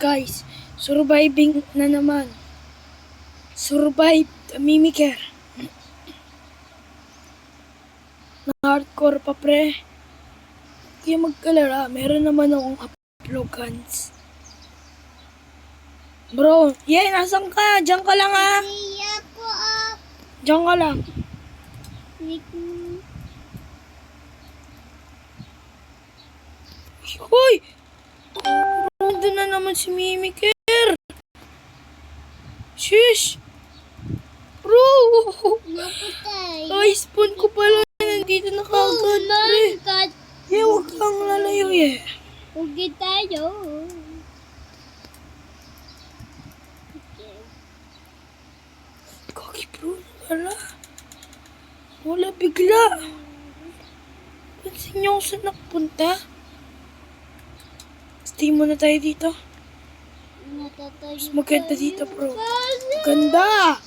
Guys, surviving na naman. Survive the mimicker. Na hardcore pa pre. Kaya magkalala, meron naman akong upload guns. Bro, nasan ka? Diyan ka lang ha. Iya ko up. Diyan ka lang. Hoy! Nandun na naman si Mimiker. Shish! Bro! Napatay. Ay, spawn ko pala. Nandito na kagad, pre. Huwag kang lalayo, Huwag tayo. Kaki, bro. Wala bigla. Pansin niyo kung saan nakapunta? Stay muna tayo dito. Mas maganda dito, bro. Ganda!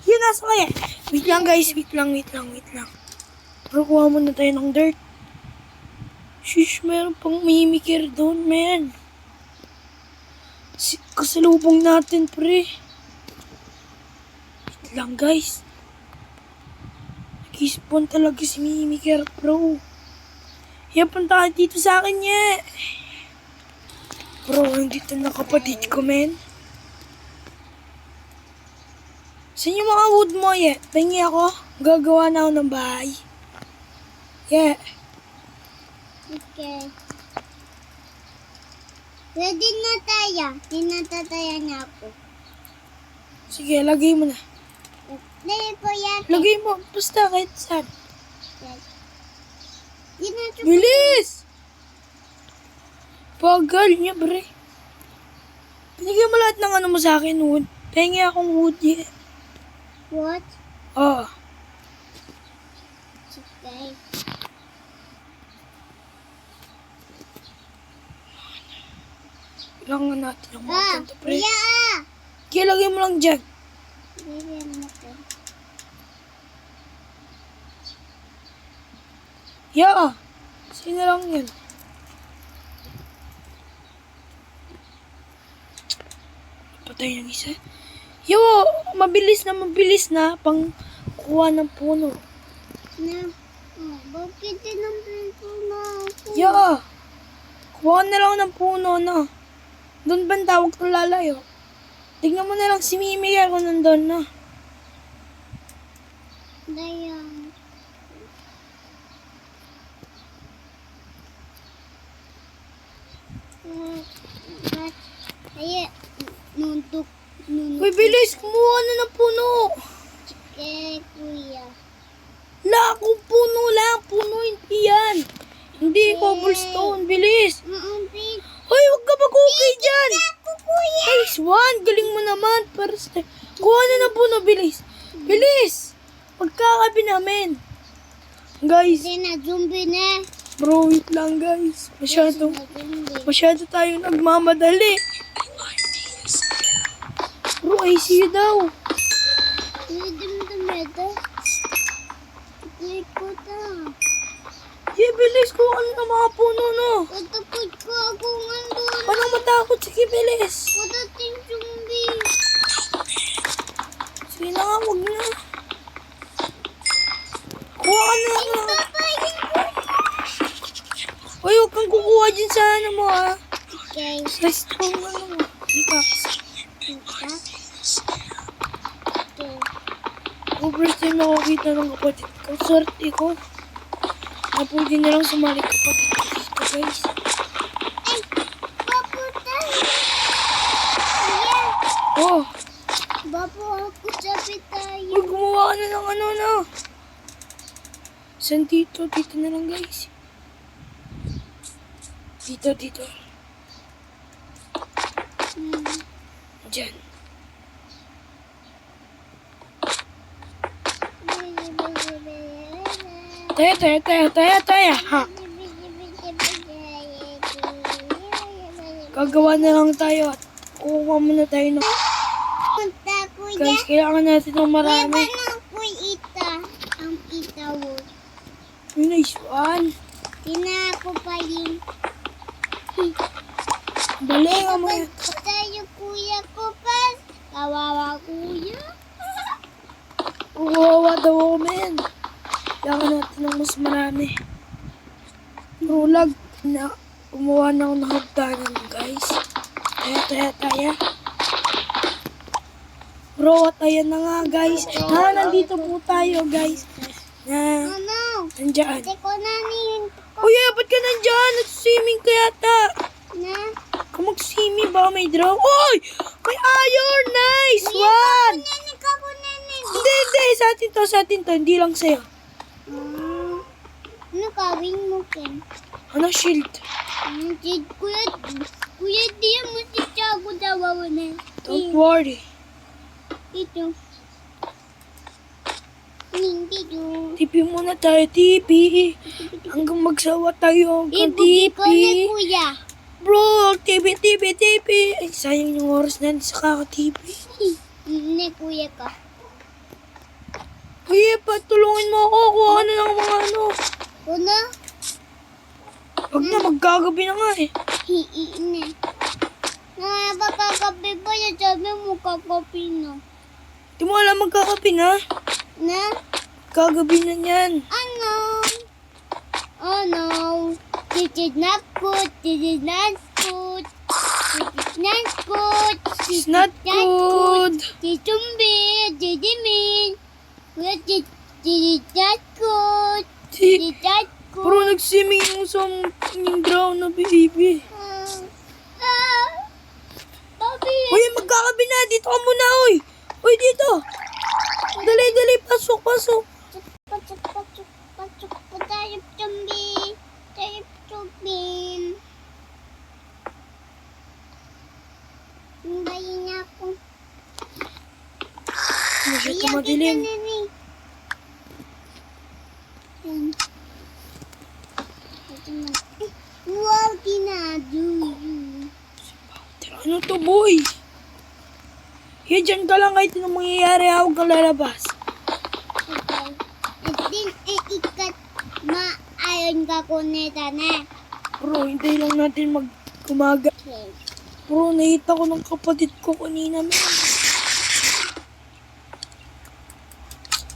Yun, nasa kaya. Wait lang, guys. Wait lang. Bro, kuha muna tayo ng dirt. Shish, meron pang mimiker doon, man. Kasalubong natin, pre. Wait lang, guys. Nag-spawn talaga si mimiker, bro. Punta ka dito sa akin, Bro, nandito na kapatid ko, men. Saan yung mga wood mo, Pahingi ako. Gagawa na ako ng bahay. Okay. Ready na tayo. Tinatatayan niya ako. Sige, lagay mo na. Dali po yan. Lagay mo. Basta kahit saan. Bilis! Bilis! Pagal niya, bre. Binigyan mo lahat ng ano mo sa akin, wood. Pahingi akong wood, What? Oh. Okay. Kailangan natin ng mga ganito, pre. Kuya! Kaya lagay mo lang dyan. Bigyan mo ko. Sino lang yan? Patay ng isa. Mabilis na pang kuha ng puno. Bakit tinampan ko na ako? Kuha na lang ng puno, no? Doon banda, huwag kang lalayo. Tingnan mo na lang si Mimi kung nandun na. Dayan. Nuntok. Uy, bilis! Kumuha na ng puno! Kuya. Kung puno lang! Puno, hindi yan! Hindi, cobblestone. Bilis! Maampin. Hoy, huwag ka mag-okay dyan! Ako, kuya. Nice one! Galing mo naman! Kuha na ng puno, bilis! Bilis! Pagkakabi namin! Guys, Hindi na, zombie na. bro, wait lang guys. Masyado tayong nagmamadali. Bro, I see you daw. Hindi mo ito. Ko ta. Bilis! Kuha na ng mga puno, no? Katakot ko ako ngandun. Paano matakot? Sige, bilis! Patating zombie. Sige na nga, huwag na. Kuha ka na lang. Hoy, huwag kang kukuha dyan sa ano mo, ha? Okay. Sa stone, ano mo. Pickaxe. First time nakakita ng kapatid ko. Swerte ko. Na pwede na lang sumali kapatid ko dito, guys. Ay, papunta. Oh, Bapo ako sabi tayo. huwag gumawa ka na ng ano, no? Saan dito? Dito na lang, guys. Dito. Diyan. Tayo. Ha? Gagawa na lang tayo at kukuha muna tayo ng... Punta, kuya. Guys, kailangan natin ng marami. Kuya, paano ita? Ang itaw. Nice one. Tinako pa yun. Dali nga mo. Tayo kuya ko pa. Kawawa kuya. Uwawa daw ako, men. Kailangan natin ng mas marami. Rulag na gumawa na ako ng hagdanan, guys. Taya. Bro, at ayan na nga, guys. Nandito po tayo, guys. Ano? Nandyan. Ate ko na nihin ko Uy, ba't ka nandyan? Nag-swimming ka yata. na. Kung mag-swimming ba may draw? Uy! May iron! Nice one! Kunanin ka, kunanin. Hindi. Sa atin to. Hindi lang sa'yo. Ano kawin mo, Ken? Ano, shield? Kuya, di mo si Tiago daw na. Don't worry. Ito. Hindi do. TP muna tayo, TP. Hanggang magsawa tayo hanggang Ibugi TP. ko na, kuya. Bro, TP. Ay, sayang yung oras na sa kaka-TP. Ne, kuya ka. Kuya, patulungin mo ako. Kuha na ng mga ano. Una? Wag na, magkagabi na nga eh. Ne. Nakakakapi ba yan? Sabi mo kakapi na. Di mo alam magkakapi na. Na? Kagabi na yan. Ano? Oh no. This is not good. This is not good. This is not good. It's not good. This zombie. This is mean. This is not good. This is not good. Bro, nag-swimming yung drown na baby. Papi. Uy, magkakabi na. Dito ka muna, uy. Uy, dito. Dali. Pasok. Pasok po tayo, zombie. Tayo, zombie. Hintayin niya ako. Masyado madilim. Wow, tinado. Ano to, boy? Dyan ka lang kahit anong mangyayari. Huwag kang lalabas. Okay. At din ikat ma-ayon ka kuneta na. Bro, hintay lang natin mag-umaga. Okay. Bro, nakita ko ng kapatid ko kanina.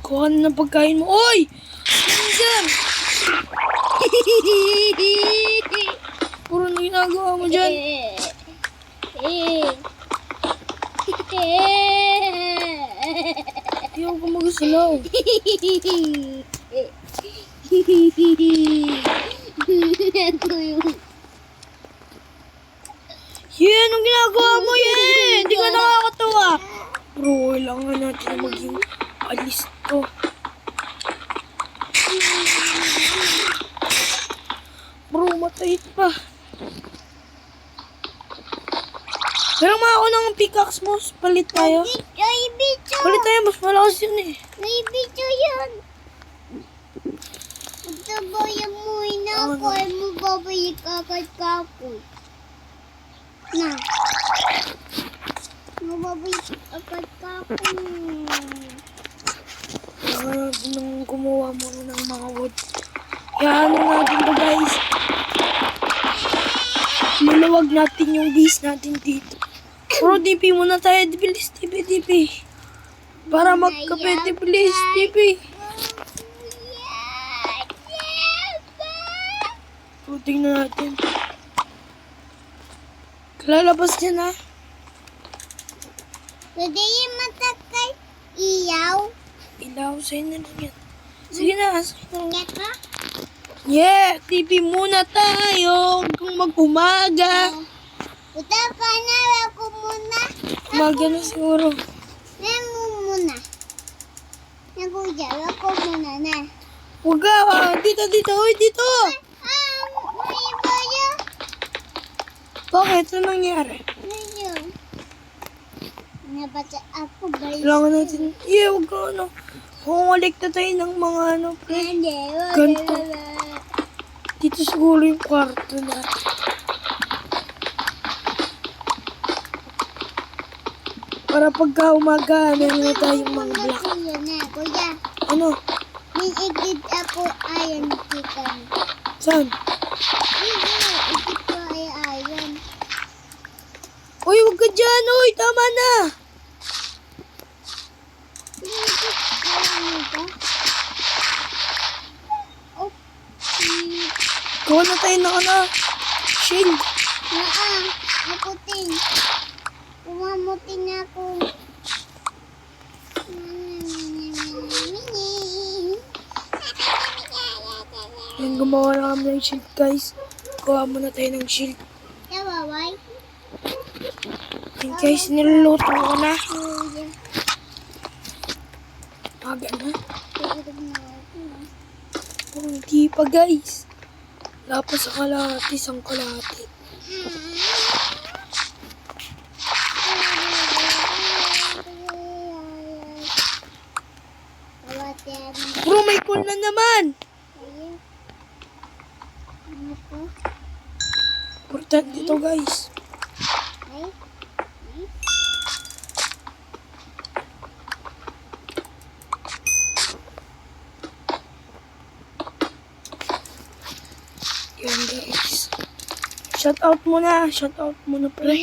Kuha na ng pagkain mo. Oy! Ano dyan? Bro, ano ginagawa mo dyan? Ayaw ko mag-salaw. Anong ginagawa mo yan? Hindi ka nakakatawa. Bro, kailangan natin maging alis to. Bro, matay pa. Pero ako ng pickaxe mo, palit tayo. Ay, bicho. Palit tayo, mas malakas yun eh. May bicho yan. Magtabayan mo na ako. Ay mo babalik agad kapoy. Na. Mababalik agad kapoy. Kailangan natin nang gumawa muna ng mga wood. Kaya natin to, guys. Maluwag natin yung base natin dito. Bro, DP muna tayo. Bilis, DP. Para magkapete, bilis, DP. Bro, tingnan natin. Lalabas niya na. Pwede yung matakay. Iyaw. Ilaw, sa'yo na lang yan. Sige na. Kaka? Yeah, DP muna tayo. Kung mag-umaga. Puta ka na. Ako muna. Umaga na siguro. Ako muna. Nakuya. Ako muna na. Huwag ka. Dito. Uy, dito. May bayo. Bakit? Ano nangyari? Ano? Nabasa ako ba? Kailangan natin. Huwag ka ano. Kumalikta tayo ng mga ano. Pre. Hindi. Ganito. Dito siguro yung kwarto na. Para pagka umaga, meron na tayong mga black. Kuya, Ano? may edit ako ayon chicken. Saan? Edit ko ay ayon. Uy, huwag ka dyan. Uy, tama na. Gawa na tayo ng ano. Shield. Naputin. Umamutin ako. Yan, gumawa na kami ng shield, guys. Gawa muna tayo ng shield. Yabaway. Yan, guys, niluluto ko na. Aga na. Oh, hindi pa, guys. Wala pa sa kalahati, isang kalahati. Bro, may call na naman. Importante ito, guys. Yan, guys. Shout out muna, pre.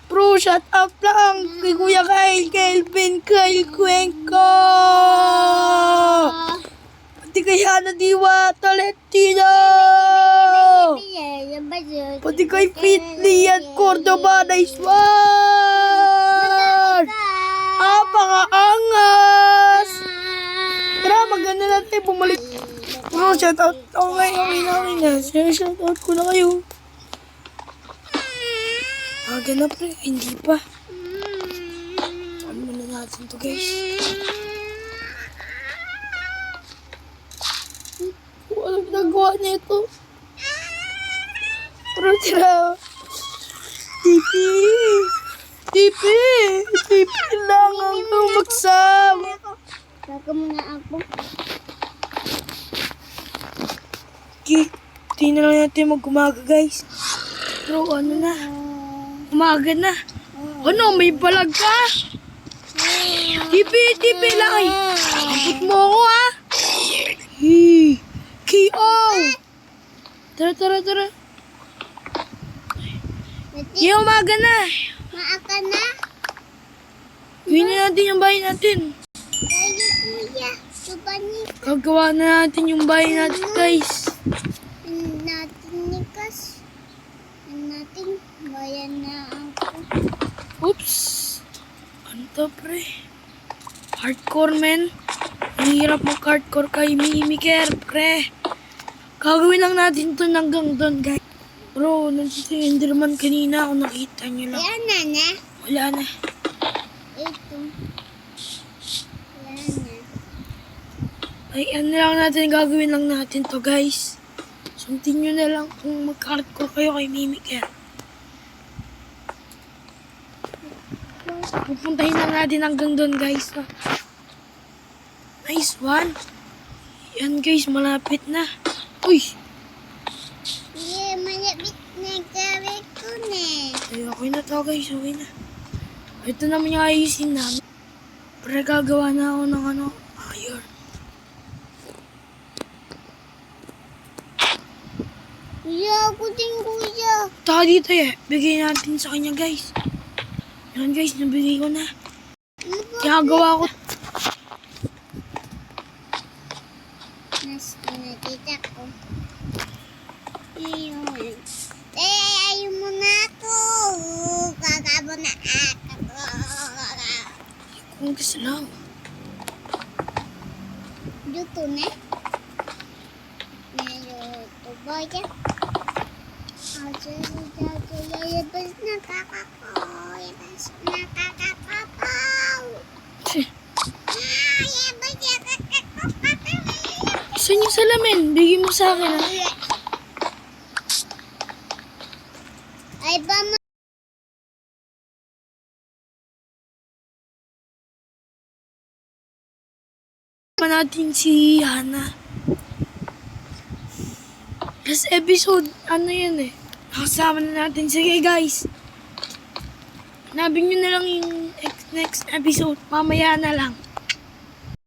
Bro, shout out lang kay Kuya Kyle, Kelvin, Kyle Cuenco. Pati kay Hana Diwa, Tolentino. Pati kay Fitly at Cordoba, nice one. Apaka-angas. Tara, maganda natin, bumalik. Bro, shout out. Okay na. Shout out ko na kayo. Aga na, pre. Hindi pa. Saan muna natin to, guys. Anong ginagawa niya ito? Pero tira. TP lang ang tumaksam. Baka muna ako. Okay. Di na lang natin mag-umaga, guys. Bro, ano na? Umaga na. Ano, may balag ka? TP lang ay. Abot mo ako, ha? K.O. Tara. Umaga na. Maaka na. Gawin na natin yung bahay natin. Tayo, kuya. Subani. Gagawa na natin yung bahay natin, guys. Natin nikas. Natin. Bayan na ako. Oops. Ano to, pre? Hardcore, men. Ang hirap mag-hardcore kay Mimiker, pre. Gagawin lang natin to hanggang doon, guys. Bro, nandito yung Enderman kanina. Ako nakita nyo lang. Yan na. Wala na. Ito. Yan na. Ay, ano lang natin, gagawin lang natin to, guys. Sundin nyo na lang kung mag-hardcore kayo kay Mimiker. Pupuntahin lang natin hanggang doon, guys. Nice one. Yan, guys, malapit na. Uy! Yeah, malapit na gawin ko na. Ay, okay na to, guys. Okay na. Ito naman yung ayusin namin. Pero gagawa na ako ng iron. Kuya, ako din, kuya. Taka dito bigay natin sa kanya, guys. Yan, guys, nabigay ko na. Ginagawa ko. Nas kinakita ko. Ayun. Ayaw mo na ako. Kakabo na ako. Kung gusto lang. Luto na. Naluto ba yan? Yabas na kakako. Yabas na kakako. Yabas na kakako. Saan yung salamin? Bigay mo sa akin, ha? Ay ba mo? Natin si Hana. Last episode, ano yan nakasama na natin. Sige, guys. Nabing nyo na lang yung next episode. Mamaya na lang.